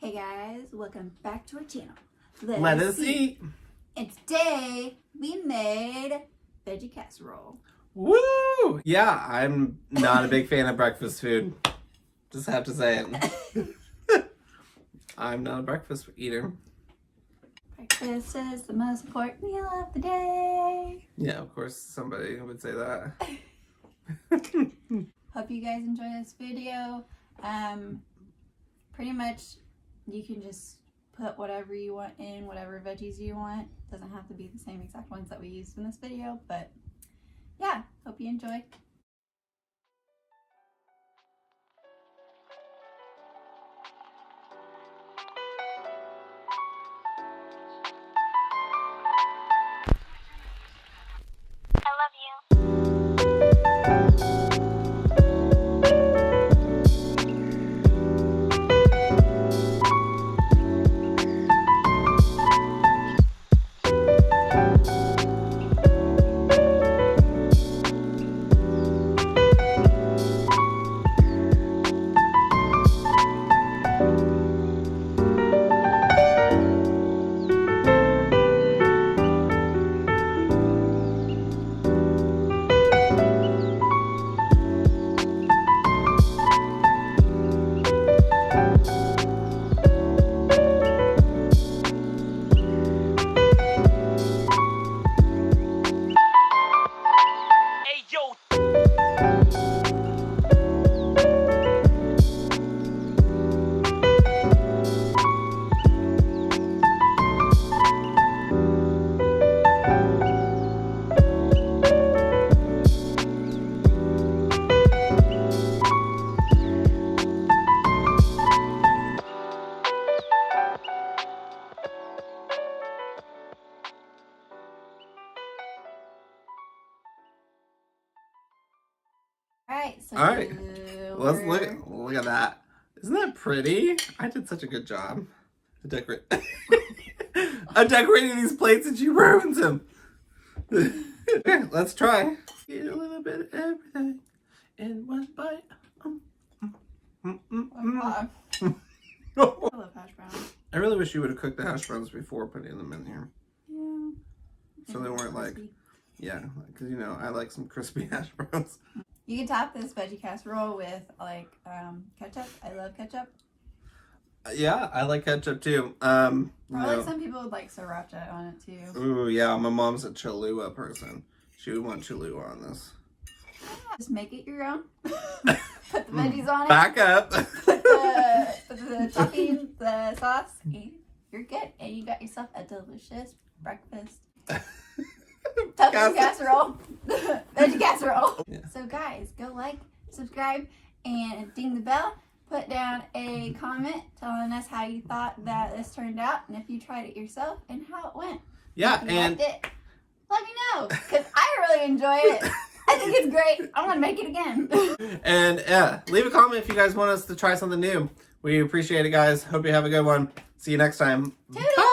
Hey guys, welcome back to our channel. Let us eat. And today we made veggie casserole. Woo! Yeah, I'm not a big fan of breakfast food. Just have to say it. I'm not a breakfast eater. Breakfast is the most important meal of the day. Yeah, of course somebody would say that. Hope you guys enjoy this video. Pretty much you can just put whatever you want in, whatever veggies you want. Doesn't have to be the same exact ones that we used in this video, but yeah, hope you enjoy. All right, let's look at that. Isn't that pretty? I did such a good job to decorate. I'm decorating these plates and she ruins them. Okay, let's try. Get a little bit of everything in one bite. I love hash browns. I really wish you would have cooked the hash browns before putting them in here. Yeah. So they weren't like, yeah, because you know, I like some crispy hash browns. You can top this veggie casserole with like ketchup. I love ketchup. Yeah, I like ketchup too. Or like some people would like sriracha on it too. Ooh, yeah, my mom's a Cholula person. She would want Cholula on this. Yeah, just make it your own. Put the veggies on it. Back up. Put the topping, the sauce. And you're good. And you got yourself a delicious breakfast. Tofu casserole. Veggie casserole. Yeah. So guys, go like, subscribe, and ding the bell. Put down a comment telling us how you thought that this turned out and if you tried it yourself and how it went. Yeah, If you and liked it, let me know because I really enjoy it. I think it's great. I want to make it again. And yeah, leave a comment if you guys want us to try something new. We appreciate it, guys. Hope you have a good one. See you next time. Toodles.